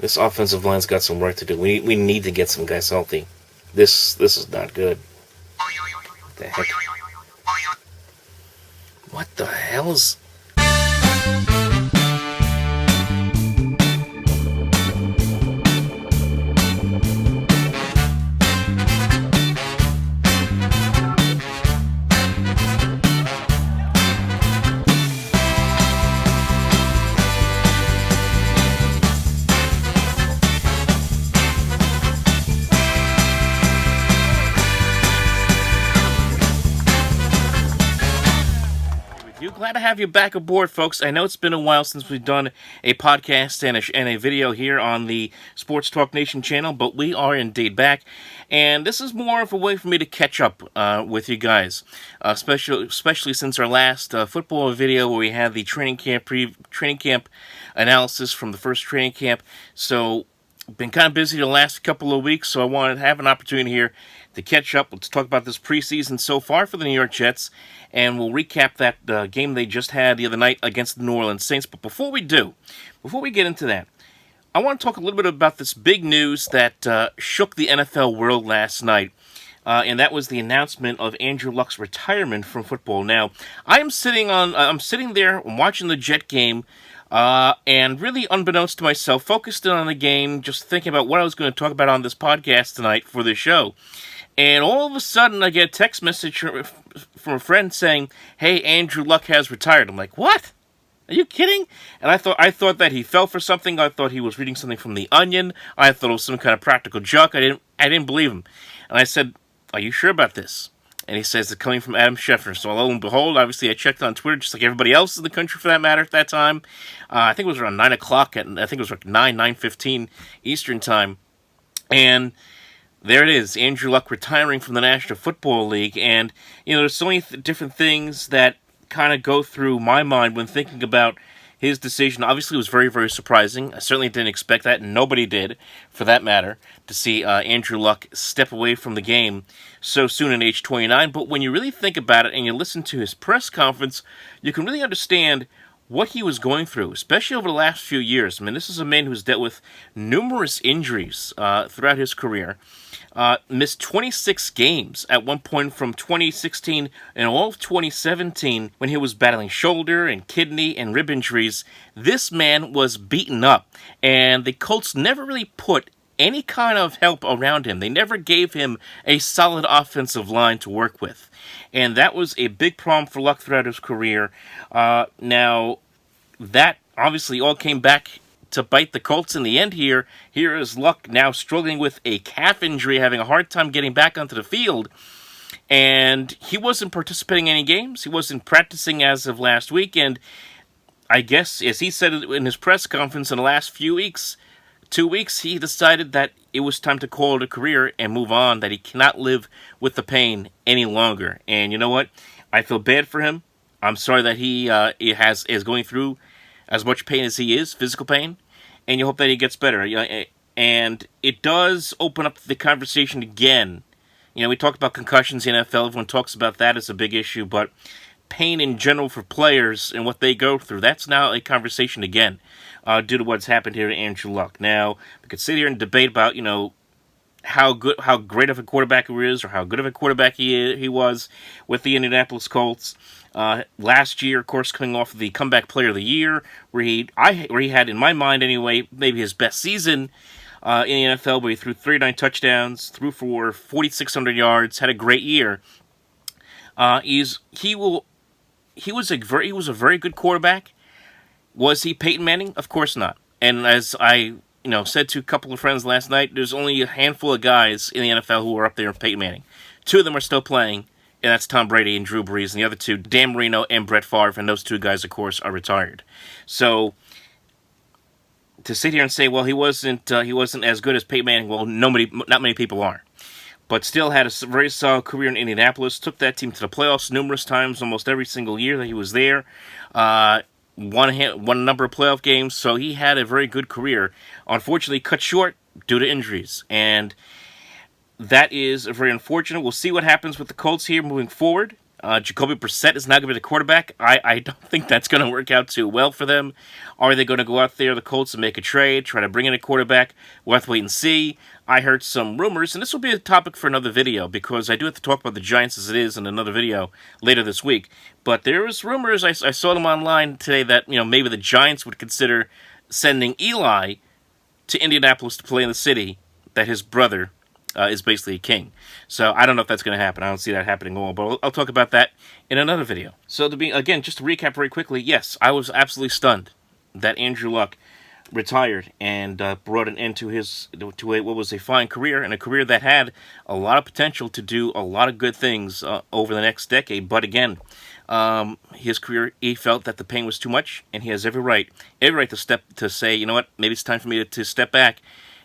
This offensive line's got some work to do. We need to get some guys healthy. This is not good. What the heck? What the hell's... Glad to have you back aboard, folks. I know it's been a while since we've done a podcast and a video here on the Sports Talk Nation channel, but we are indeed back, and this is more of a way for me to catch up with you guys, especially since our last football video where we had the training camp analysis from the first training camp. So been kind of busy the last couple of weeks, so I wanted to have an opportunity here to catch up. Let's talk about this preseason so far for the New York Jets, and we'll recap that game they just had the other night against the New Orleans Saints. But before we get into that, I want to talk a little bit about this big news that shook the NFL world last night, and that was the announcement of Andrew Luck's retirement from football. Now, I'm sitting there watching the Jet game, and really unbeknownst to myself, focused in on the game, just thinking about what I was going to talk about on this podcast tonight for this show. And all of a sudden, I get a text message from a friend saying, "Hey, Andrew Luck has retired." I'm like, "What? Are you kidding?" And I thought that he fell for something. I thought he was reading something from The Onion. I thought it was some kind of practical joke. I didn't believe him. And I said, "Are you sure about this?" And he says it's coming from Adam Schefter. So lo and behold, obviously I checked on Twitter, just like everybody else in the country for that matter at that time. I think it was around 9 o'clock, I think it was like 9:15 Eastern time. And there it is, Andrew Luck retiring from the National Football League. And, there's so many different things that kind of go through my mind when thinking about his decision. Obviously, it was very, very surprising. I certainly didn't expect that, and nobody did, for that matter, to see Andrew Luck step away from the game so soon at age 29. But when you really think about it and you listen to his press conference, you can really understand what he was going through, especially over the last few years. I mean, this is a man who's dealt with numerous injuries throughout his career. Missed 26 games at one point from 2016 and all of 2017 when he was battling shoulder and kidney and rib injuries. This man was beaten up, and the Colts never really put any kind of help around him. They never gave him a solid offensive line to work with, and that was a big problem for Luck throughout his career. Now, that obviously all came back to bite the Colts in the end here. Here is Luck now struggling with a calf injury, having a hard time getting back onto the field. And he wasn't participating in any games. He wasn't practicing as of last week. And I guess, as he said in his press conference in the last few weeks, 2 weeks, he decided that it was time to call it a career and move on, that he cannot live with the pain any longer. And you know what? I feel bad for him. I'm sorry that he is going through as much pain as he is, physical pain, and you hope that he gets better. And it does open up the conversation again. We talked about concussions in the NFL. Everyone talks about that as a big issue, but pain in general for players and what they go through, that's now a conversation again, due to what's happened here to Andrew Luck. Now, we could sit here and debate about, how great of a quarterback he is, or how good of a quarterback he was with the Indianapolis Colts. Last year, of course, coming off of the Comeback Player of the Year, where he had, in my mind anyway, maybe his best season in the NFL, where he threw 39 touchdowns, threw for 4,600 yards, had a great year. He was a very good quarterback. Was he Peyton Manning? Of course not. And as I said to a couple of friends last night, there's only a handful of guys in the NFL who are up there with Peyton Manning. Two of them are still playing, and that's Tom Brady and Drew Brees, and the other two, Dan Marino and Brett Favre, and those two guys, of course, are retired. So, to sit here and say, well, he wasn't as good as Peyton Manning, well, not many people are. But still had a very solid career in Indianapolis, took that team to the playoffs numerous times, almost every single year that he was there. Won a number of playoff games, so he had a very good career. Unfortunately, cut short due to injuries, and that is very unfortunate. We'll see what happens with the Colts here moving forward. Jacoby Brissett is now going to be the quarterback. I don't think that's going to work out too well for them. Are they going to go out there, the Colts, and make a trade, try to bring in a quarterback? We'll have to wait and see. I heard some rumors, and this will be a topic for another video, because I do have to talk about the Giants as it is in another video later this week. But there was rumors, I saw them online today, that maybe the Giants would consider sending Eli to Indianapolis to play in the city that his brother is basically a king. So I don't know if that's going to happen. I don't see that happening at all, but I'll talk about that in another video. So again, just to recap very quickly, yes, I was absolutely stunned that Andrew Luck retired and brought an end to what was a fine career, and a career that had a lot of potential to do a lot of good things over the next decade. But again, his career, he felt that the pain was too much, and he has every right to say, you know what, maybe it's time for me to step back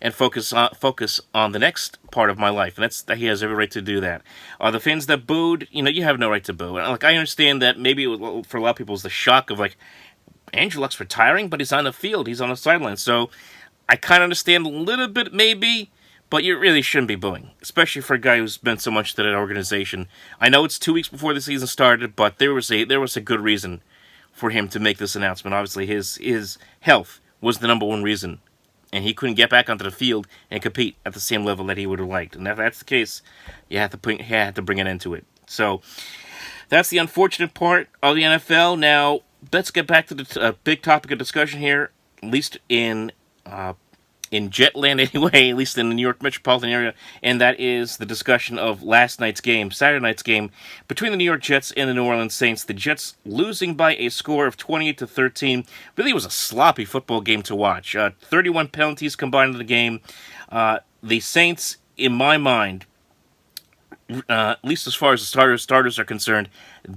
and focus on the next part of my life, and he has every right to do that. The fans that booed, you have no right to boo. And I understand that maybe for a lot of people, it's the shock of Andrew Luck's retiring, but he's on the field, he's on the sideline. So I kind of understand a little bit, maybe, but you really shouldn't be booing, especially for a guy who's been so much to that organization. I know it's 2 weeks before the season started, but there was a good reason for him to make this announcement. Obviously, his health was the number one reason, and he couldn't get back onto the field and compete at the same level that he would have liked. And if that's the case, you have to bring an end to it. So that's the unfortunate part of the NFL. Now, let's get back to the big topic of discussion here, at least in Jetland anyway, at least in the New York metropolitan area, and that is the discussion of Saturday night's game, between the New York Jets and the New Orleans Saints. The Jets losing by a score of 28-13. Really was a sloppy football game to watch. 31 penalties combined in the game. The Saints, in my mind, at least as far as the starters are concerned,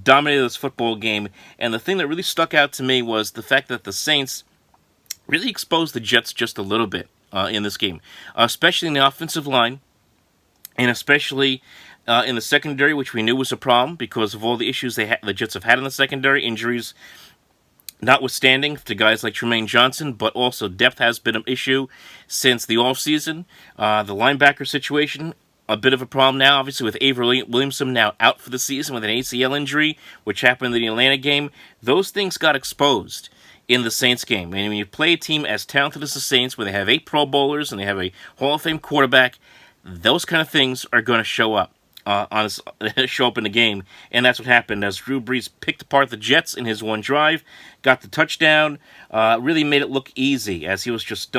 dominated this football game. And the thing that really stuck out to me was the fact that the Saints really exposed the Jets just a little bit in this game, especially in the offensive line, and especially in the secondary, which we knew was a problem because of all the issues the Jets have had in the secondary, injuries notwithstanding to guys like Tremaine Johnson, but also depth has been an issue since the offseason. The linebacker situation, a bit of a problem now, obviously, with Avery Williamson now out for the season with an ACL injury, which happened in the Atlanta game. Those things got exposed in the Saints game. And when you play a team as talented as the Saints, where they have 8 Pro Bowlers and they have a Hall of Fame quarterback, those kind of things are going to show up in the game. And that's what happened as Drew Brees picked apart the Jets in his one drive, got the touchdown, really made it look easy as he was just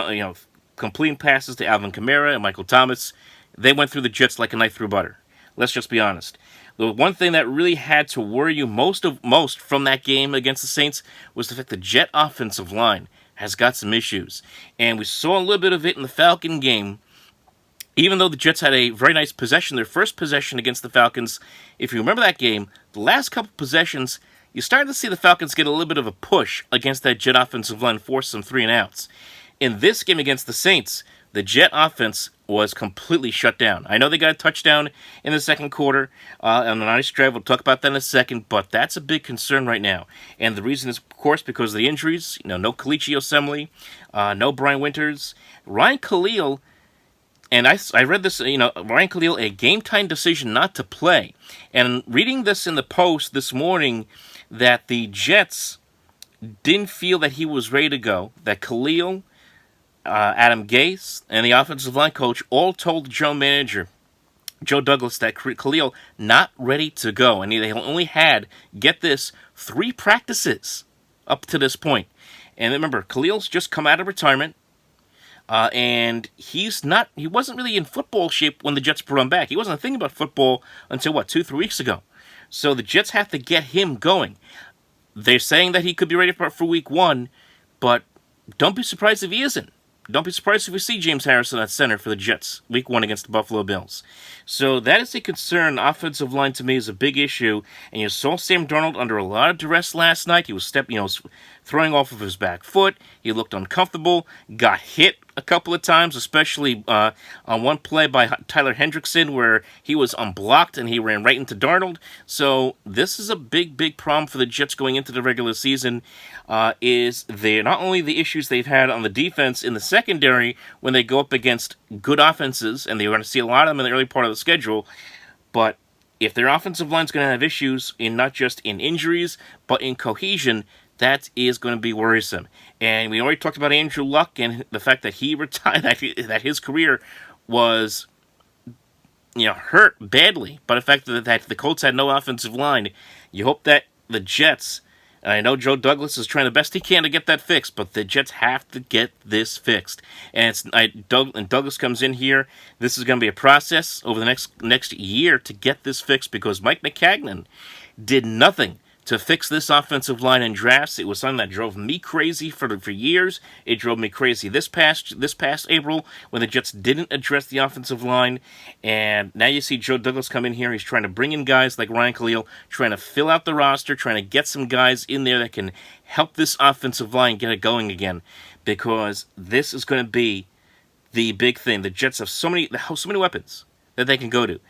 completing passes to Alvin Kamara and Michael Thomas. They went through the Jets like a knife through butter. Let's just be honest. The one thing that really had to worry you most from that game against the Saints was the fact the Jet offensive line has got some issues. And we saw a little bit of it in the Falcon game. Even though the Jets had a very nice possession, their first possession against the Falcons, if you remember that game, the last couple possessions, you started to see the Falcons get a little bit of a push against that Jet offensive line, force some 3-and-outs. In this game against the Saints, the Jet offense was completely shut down. I know they got a touchdown in the second quarter on a nice drive. We'll talk about that in a second, but that's a big concern right now. And the reason is, of course, because of the injuries. No Kalichi Osemele, no Brian Winters. Ryan Khalil, and I read this, Ryan Khalil, a game-time decision not to play. And reading this in the Post this morning, that the Jets didn't feel that he was ready to go, that Khalil, Adam Gase, and the offensive line coach all told the general manager, Joe Douglas, that Khalil not ready to go. And they only had, get this, 3 practices up to this point. And remember, Khalil's just come out of retirement, and he wasn't really in football shape when the Jets brought him back. He wasn't thinking about football until, 2-3 weeks ago. So the Jets have to get him going. They're saying that he could be ready for week 1, but don't be surprised if he isn't. Don't be surprised if we see James Harrison at center for the Jets, week 1 against the Buffalo Bills. So that is a concern. Offensive line, to me, is a big issue. And you saw Sam Darnold under a lot of duress last night. He was throwing off of his back foot. He looked uncomfortable, got hit a couple of times, especially on one play by Tyler Hendrickson where he was unblocked and he ran right into Darnold. So this is a big, big problem for the Jets going into the regular season. Is not only the issues they've had on the defense in the secondary when they go up against good offenses, and they're going to see a lot of them in the early part of the schedule, but if their offensive line's going to have issues in not just in injuries, but in cohesion, that is going to be worrisome. And we already talked about Andrew Luck and the fact that he retired, that his career was, hurt badly by the fact that the Colts had no offensive line. You hope that the Jets, and I know Joe Douglas is trying the best he can to get that fixed, but the Jets have to get this fixed. And Douglas comes in here. This is going to be a process over the next year to get this fixed, because Mike Maccagnan did nothing to fix this offensive line in drafts. It was something that drove me crazy for years. It drove me crazy this past April when the Jets didn't address the offensive line. And now you see Joe Douglas come in here. He's trying to bring in guys like Ryan Khalil, trying to fill out the roster, trying to get some guys in there that can help this offensive line get it going again, because this is going to be the big thing. The Jets have so many weapons that they can go to.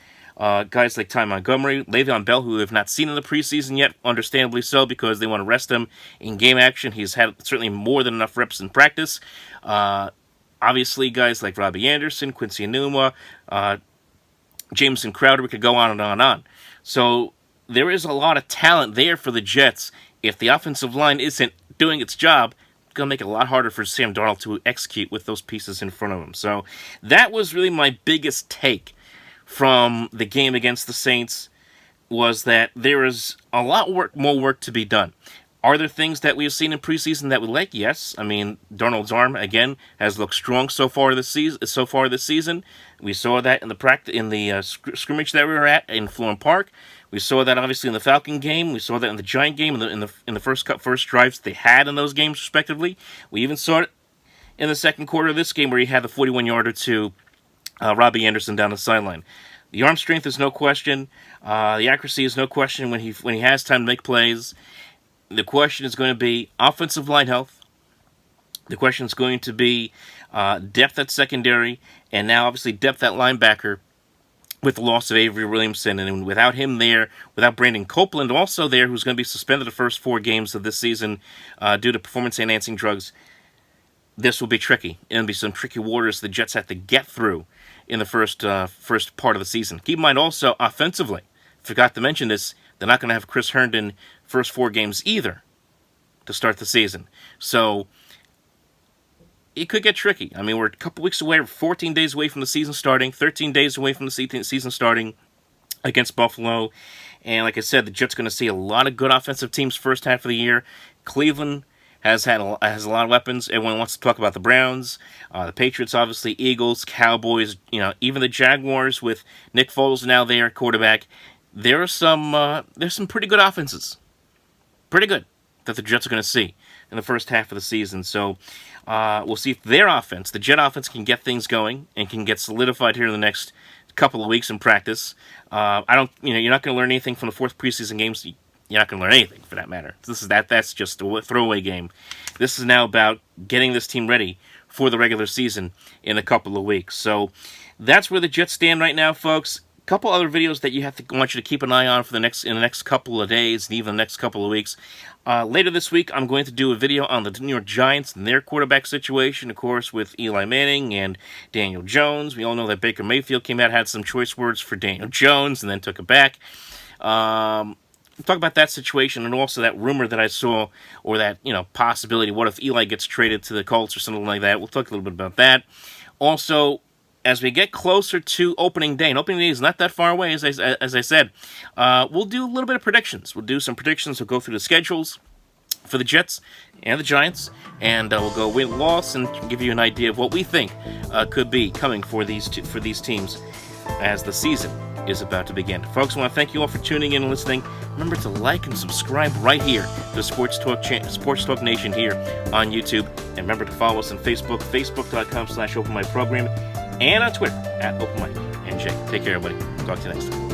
Guys like Ty Montgomery, Le'Veon Bell, who we have not seen in the preseason yet, understandably so, because they want to rest him in game action. He's had certainly more than enough reps in practice. Obviously, guys like Robbie Anderson, Quincy Enunwa, Jameson Crowder, we could go on and on and on. So there is a lot of talent there for the Jets. If the offensive line isn't doing its job, it's going to make it a lot harder for Sam Darnold to execute with those pieces in front of him. So that was really my biggest take from the game against the Saints, was that there is a lot more work to be done. Are there things that we've seen in preseason that we like? Yes. I mean, Darnold's arm again has looked strong so far this season. We saw that in the scrimmage that we were at in Florham Park. We saw that obviously in the Falcon game. We saw that in the Giant game, in the first drives they had in those games respectively. We even saw it in the second quarter of this game where he had the 41-yarder to Robbie Anderson down the sideline. The arm strength is no question. The accuracy is no question when he has time to make plays. The question is going to be offensive line health. The question is going to be depth at secondary, and now obviously depth at linebacker with the loss of Avery Williamson. And without him there, without Brandon Copeland also there, who's going to be suspended the first 4 games of this season due to performance-enhancing drugs, this will be tricky. It'll be some tricky waters the Jets have to get through in the first part of the season. Keep in mind also, offensively, forgot to mention this, they're not going to have Chris Herndon first 4 games either to start the season. So it could get tricky. I mean, we're a couple weeks away, 14 days away from the season starting, 13 days away from the season starting against Buffalo. And like I said, the Jets are going to see a lot of good offensive teams first half of the year. Cleveland has a lot of weapons. Everyone wants to talk about the Browns, the Patriots, obviously, Eagles, Cowboys, even the Jaguars with Nick Foles now there at quarterback. There's some pretty good offenses, pretty good, that the Jets are going to see in the first half of the season. So we'll see if their offense, the Jet offense, can get things going and can get solidified here in the next couple of weeks in practice. You're not going to learn anything from the 4th preseason games. You're not going to learn anything, for that matter. That's just a throwaway game. This is now about getting this team ready for the regular season in a couple of weeks. So that's where the Jets stand right now, folks. A couple other videos that want you to keep an eye on in the next couple of days and even the next couple of weeks. Later this week, I'm going to do a video on the New York Giants and their quarterback situation, of course, with Eli Manning and Daniel Jones. We all know that Baker Mayfield came out, had some choice words for Daniel Jones, and then took it back. We'll talk about that situation and also that rumor that I saw, or that, possibility. What if Eli gets traded to the Colts or something like that? We'll talk a little bit about that. Also, as we get closer to opening day, and opening day is not that far away, as I said, we'll do a little bit of predictions. We'll do some predictions. We'll go through the schedules for the Jets and the Giants, and we'll go win-loss and give you an idea of what we think could be coming for these teams as the season is about to begin. Folks, I want to thank you all for tuning in and listening. Remember to like and subscribe right here to Sports Talk Nation here on YouTube. And remember to follow us on Facebook, facebook.com/OpenMicProgram, and on Twitter @OpenMicNJ. Take care, everybody. Talk to you next time.